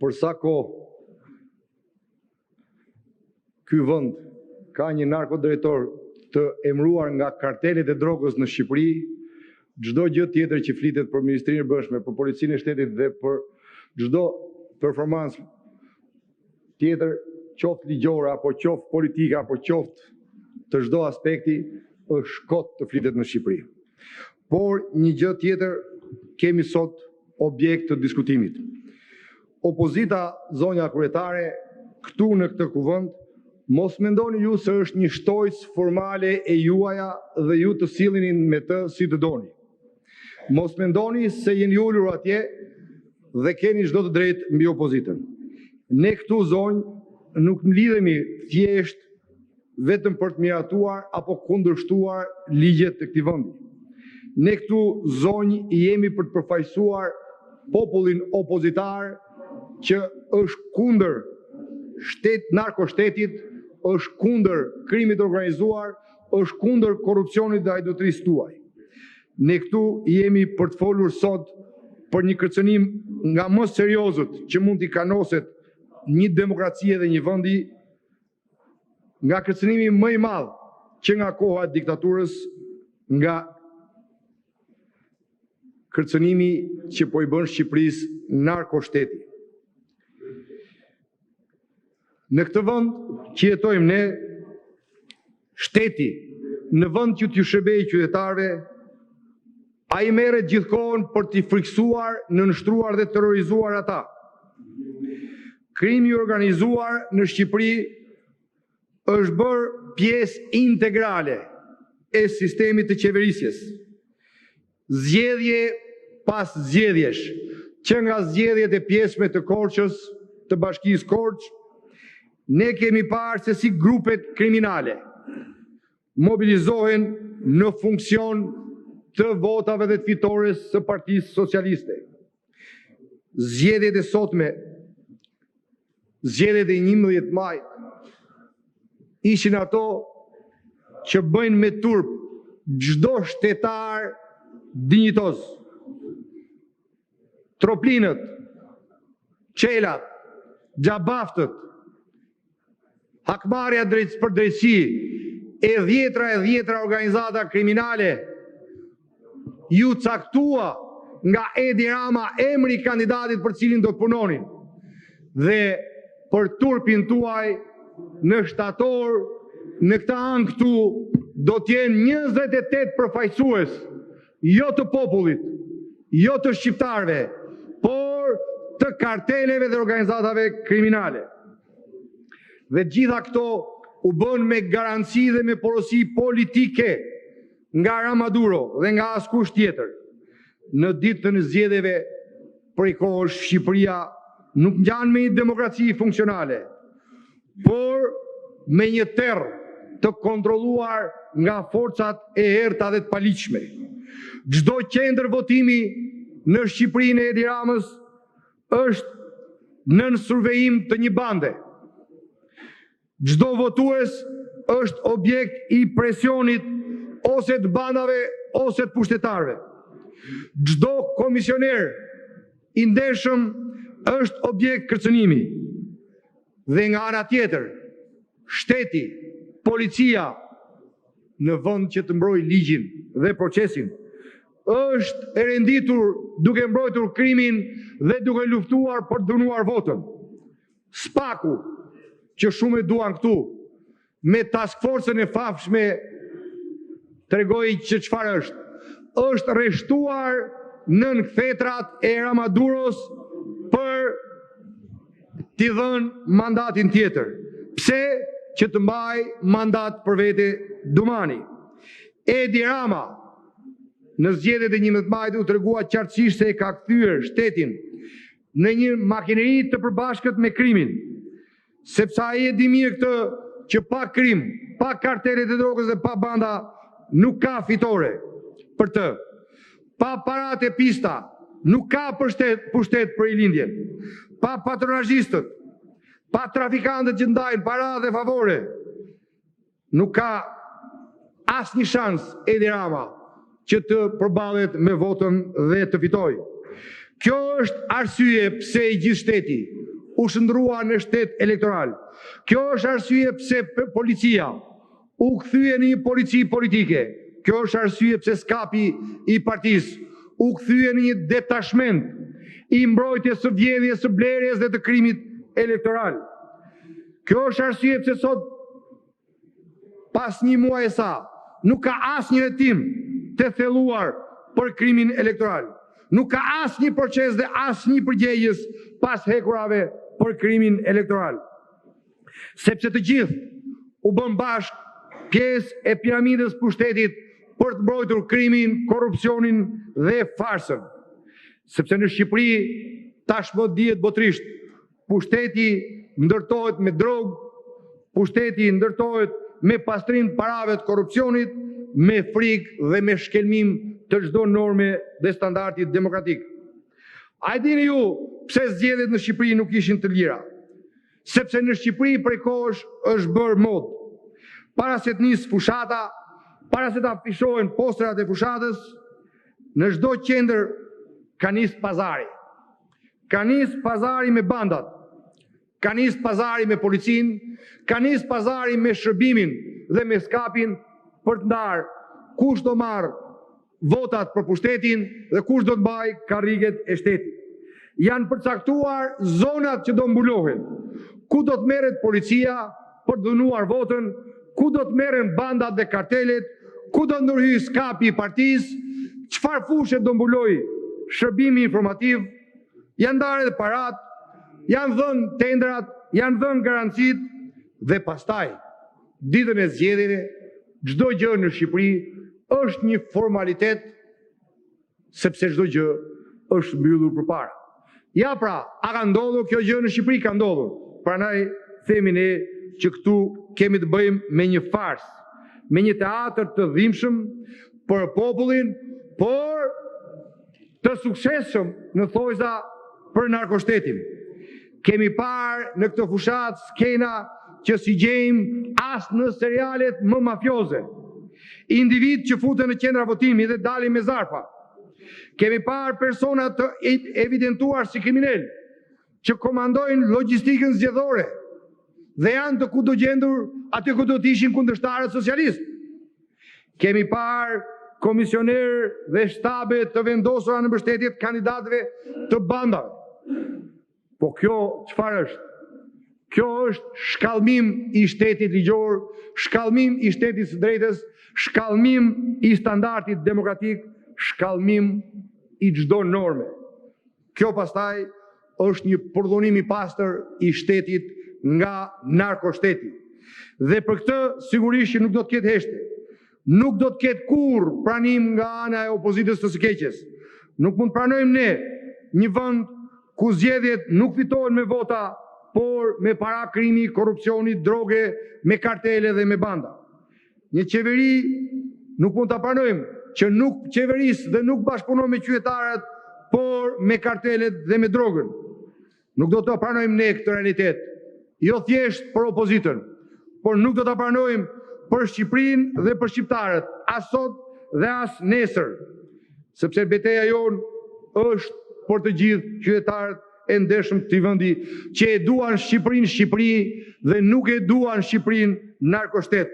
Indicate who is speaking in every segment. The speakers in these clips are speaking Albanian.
Speaker 1: për sa kohë ky vend ka një narkodrejtor të emëruar nga kartelet e drogës në Shqipëri, çdo gjë tjetër që flitet për Ministrinë e Brendshme, për Policinë e Shtetit dhe për çdo performancë tjetër, qoftë ligjore apo qoftë politike apo qoftë të çdo aspekti, është kot të flitet në Shqipëri. Por një gjë tjetër kemi sot objekt të diskutimit. Opozita, zonja kryetare, këtu në këtë kuvend, mos mendoni ju se është një shtojcë formale e juaja dhe ju të silleni me të si të doni. Mos mendoni se jeni ulur atje dhe keni çdo të drejtë mbi opozitën. Ne këtu zonjë nuk mlidhemi thjesht vetëm për të miratuar apo kundërshtuar ligjet të këtij vendi. Ne këtu zonjë jemi për të përfaqësuar popullin opozitar që është kundër narkoshtetit, është kundër krimit organizuar, është kundër korrupsionit dhe hajdutërisë tuaj. Ne këtu jemi për të folur sot për një kërcënim nga më seriozët që mund t'i kanoset një demokracie dhe një vendi, nga kërcënimi më i madh që nga koha e diktaturës, nga kërcënimi që po i bën Shqipërisë narkoshteti. Në këtë vend që jetojmë ne, shteti, në vend që t'ju shërbejë qytetarëve, ai merret gjithkohën për t'i friksuar, nënshtruar dhe terrorizuar ata. Krimi organizuar në Shqipëri është bërë pjesë integrale e sistemit të qeverisjes. Zgjedhje pas zgjedhjesh, që nga zgjedhjet e pjesme të Korçës, të Bashkisë Korçë, ne kemi parë se si grupet kriminale mobilizohen në funksion të votave dhe të fitores së Partisë Socialiste. Zgjedhjet e sotme, zgjedhjet e 11 maj, ishin ato që bëjnë me turp çdo shtetar dinjitoz. Troplinët, çelat, xhabaftët, hakmarrja për drejtësi, e dhjetra organizata kriminale, ju caktua nga Edi Rama emri i kandidatit për cilin do të punonin. Dhe për turpin tuaj në shtator, në këtë anë këtu, do t'jenë 28 përfaqësues, jo të popullit, jo të shqiptarëve, por të karteleve dhe organizatave kriminale. Dhe gjitha këto u bën me garanci dhe me porosi politike nga Ramaduro dhe nga askush tjetër. Në ditën e zgjedhjeve prej kohësh Shqipëria nuk ngjan me një demokraci funksionale, por me një terr të kontrolluar nga forcat e errta dhe të paligjshme. Çdo qendër votimi në Shqipërinë e Edi Ramës është nën survejim të një bande. Çdo votues është objekt i presionit ose të bandave ose të pushtetarëve. Çdo komisioner i ndershëm është objekt kërcënimi. Dhe nga ana tjetër, shteti, policia, në vend që të mbrojë ligjin dhe procesin, është e renditur duke mbrojtur krimin dhe duke luftuar për të dhunuar votën. Spaku, që shumë e duan këtu, me task force-ën e fafshme, tregoi që çfarë është rreshtuar nën kthjetrat e Ramaduros për t'i dhënë mandatin tjetër. Pse? Që të mbaj mandat për vete Dumani. Edi Rama në zgjedhjet e 11 majit u tregua qartësisht se e ka kthyer shtetin në një makineri të përbashkët me krimin, sepse ai e di mirë këtë që pa krim, pa kartelet e drogës dhe pa banda nuk ka fitore për të. Pa parat e pista nuk ka pushtet për rilindjen. Pa patronazhistët, pa trafikantët që ndajnë para dhe favore, nuk ka asnjë shans Edi Rama që të përballet me votën dhe të fitojë. Kjo është arsye pse i gjithë shteti u shndrua në shtet elektoral. Kjo është arsye pse policia u kthye në një polici politike. Kjo është arsye pse skapi i partisë u kthye në një detashment i mbrojtjes së vjedhjes, së blerjes dhe të krimit elektoral. Kjo është arsye pse sot, pas një muaj e sa, nuk ka asnjë hetim të thelluar për krimin elektoral. Nuk ka asnjë proces dhe asnjë përgjegjës pas hekurave për krimin elektoral. Sepse të gjithë u bën bashkë pjesë e piramidës pushtetit për të mbrojtur krimin, korrupsionin dhe farsën. Sepse në Shqipëri tashmë dihet botërisht, pushteti ndërtohet me drogë, pushteti ndërtohet me pastrim parave të korrupsionit, me frikë dhe me shkelmim të çdo norme dhe standardi demokratik. A e dini ju pse zgjedhjet në Shqipëri nuk ishin të lira? Sepse në Shqipëri prej kohësh është bërë modë. Para se të nisë fushata, para se të afishohen posterat e fushatës, në çdo qendër ka nisë pazari. Ka nisë pazari me bandat, ka nisë pazari me policinë, ka nisë pazari me shërbimin dhe me skapin për të ndarë kush do marrë votat për pushtetin dhe kush do të mbajë karriget e shtetit. Janë përcaktuar zonat që do mbulohen, ku do të merret policia për të dhënuar votën, ku do të merren bandat dhe kartelet, ku do ndërhyjë skapi i partisë, çfarë fushë do mbulojë shërbimi informativ, janë ndarë edhe parat, janë dhënë tendrat, janë dhënë garancit dhe pastaj ditën e zgjedhjeve çdo gjë në Shqipëri është një formalitet sepse çdo gjë është mbyllur përpara. Ja pra, a ka ndodhur kjo gjë në Shqipëri? Ka ndodhur. Prandaj themi ne që këtu kemi të bëjmë me një farsë, me një teatër të dhimbshëm për popullin, por të suksesshëm në thojza për narkoshtetin. Kemi parë në këtë fushat skena që si gjejmë as në serialet më mafioze. Individ që futen në qendra votimi dhe dalin me zarfa. Kemi parë persona të evidentuar si kriminal që komandojnë logjistikën zgjedhore dhe janë të kudo gjendur aty ku do të ishin kundërshtarët socialistë. Kemi parë komisioner dhe shtabe të vendosura në mbështetje të kandidatëve të bandave. Po kjo çfarë është? Kjo është shkallmim i shtetit ligjor, shkallmim i shtetit së drejtës, shkallmim i standardit demokratik, shkallmim i çdo norme. Kjo pastaj është një përdhunim i pastër i shtetit nga narkoshteti. Dhe për këtë sigurisht nuk do të ketë heshte. Nuk do të ketë kurrë pranim nga ana e opozitës të së keqes. Nuk mund pranojmë ne një vend ku zgjedhjet nuk fitohen me vota, por me para krimi, korrupsioni, droge, me kartele dhe me banda. Një qeveri nuk mund ta pranojmë që nuk qeveris dhe nuk bashkëpunon me qytetarët, por me kartelet dhe me drogën. Nuk do të pranojmë ne këtë realitet. Jo thjesht për opozitën, por nuk do ta pranojmë për Shqipërinë dhe për shqiptarët, as sot dhe as nesër, sepse betejë jonë është për të gjithë qytetarët e ndershëm të këtij vendi që e duan Shqipërinë Shqipëri dhe nuk e duan Shqipërinë narkoshtet.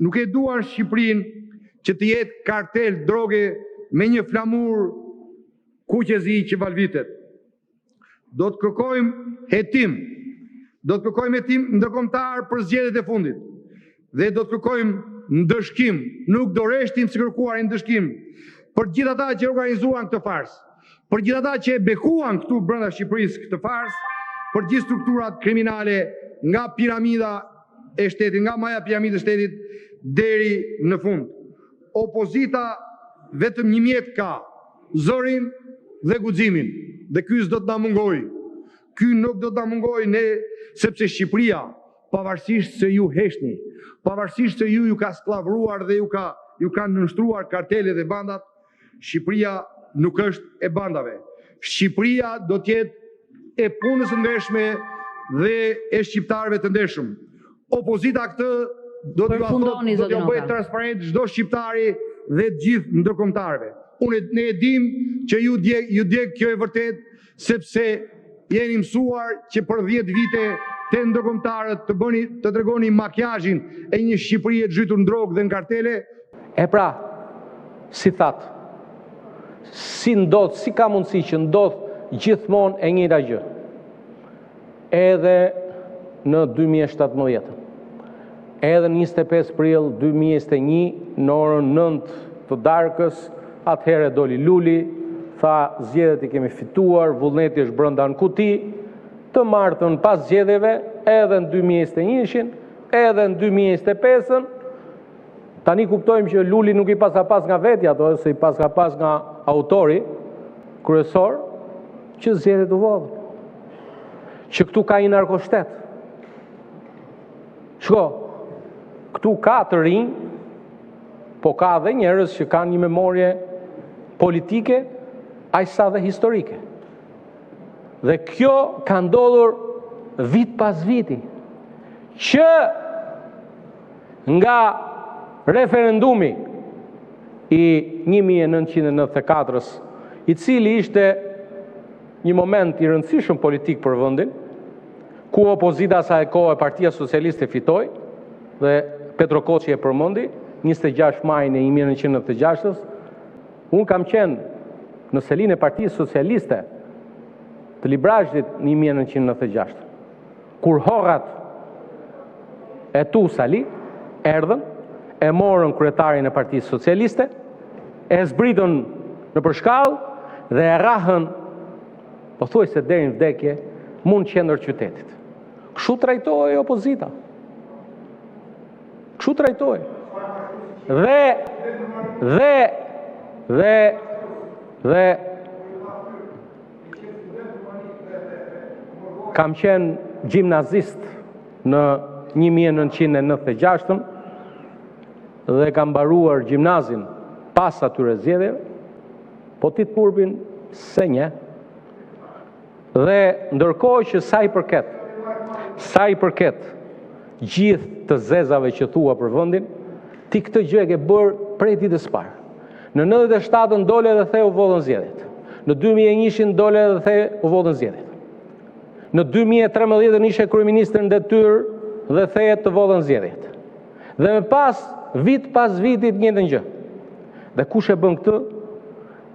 Speaker 1: Nuk e duan Shqipërinë që të jetë kartel droge me një flamur kuqezi që valvitet. Do të kërkojmë hetim ndërkombëtar për zgjedhjet e fundit. Dhe do të kërkojmë ndëshkim, nuk do reshtim së kërkuar ndëshkim për gjithë ata që organizuan këtë farsë, për gjithë ata që e bekuan këtu brenda Shqipërisë këtë farsë, për gjithë strukturat kriminale nga piramida e shtetit, nga maja piramidës e shtetit deri në fund. Opozita vetëm një mjet ka, zërin dhe guximin, dhe ky s'do të na mungojë. Ky nuk do të na mungojë ne, sepse Shqipëria, pavarësisht se ju heshni, pavarësisht se ju ka skllavruar dhe ju ka nënshtruar kartelet dhe bandat, Shqipëria nuk është e bandave. Shqipëria do të jetë e punës së ndershme dhe e shqiptarëve të ndershëm. Opozita këtë do t'ju bëjë transparent çdo shqiptari dhe të gjithë ndërkombëtarëve. Ne e dim që ju djeg kjo e vërtet, sepse jeni mësuar që për 10 vite të ndërkombëtarët të tregoni makiazhin e një Shqipërie të zhytur në drogë dhe në kartele.
Speaker 2: E pra, si thatë, si ka mundësi që ndodh gjithmonë e njëjta gjë. Edhe në 2017, edhe në 25 prill 2021 në orën 9 të darkës, atëherë doli Luli, tha zgjedhjet i kemi fituar, vullneti është brenda në kuti. Të martën pas zgjedhjeve, edhe në 2021-shin, edhe në 2025-ën, tani kuptojmë që Luli nuk i pas nga vetja ato, se i pas nga autori kryesor, që zgjedhjet u vodhën. Që këtu ka një narkoshtet. Shko, këtu ka të rinj, po ka dhe njerëz që kanë një memorje politike, aqsa dhe historike. Dhe kjo ka ndodhur vit pas viti, që nga referendumi i 1994-s, i cili ishte një moment i rëndësishëm politik për vendin, ku opozita sa e kohë e Partia Socialiste fitoi dhe Petro Koçi e përmendi 26 majin e 1996-s. Unë kam qenë në selinë e Partisë Socialiste të Librazhit në 1996, kur horrat e Tu Sali erdhën, e morën kryetarin e Partisë Socialiste, e zbritën në përshkallë dhe e rrahën, po thuaj se deri në vdekje, mund qendër qytetit. Kështu trajtohej opozita. Kështu trajtohej. Dhe kam qenë gjimnazist në 1996 dhe kam mbaruar gjimnazin pas atyre zgjedhjeve, po ti të purbin se një. Dhe ndërkohë që sa i përket gjithë të zezave që thua për vendin, ti këtë gjë e ke bërë prej ditës parë. Në 97-ën dole dhe the u vodhën zgjedhjet. Në 2001-shin dole dhe the u vodhën zgjedhjet. Në 2013 ishe kryeministër në detyrë dhe the të vodhën zgjedhjet. Dhe më pas vitit njëjtën gjë. Dhe kush e bën këtë?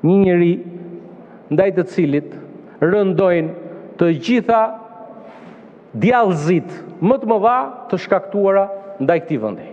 Speaker 2: Një njeri ndaj të cilit rëndojnë të gjitha djallëzit më të mëdha të shkaktuara ndaj këtij vendi.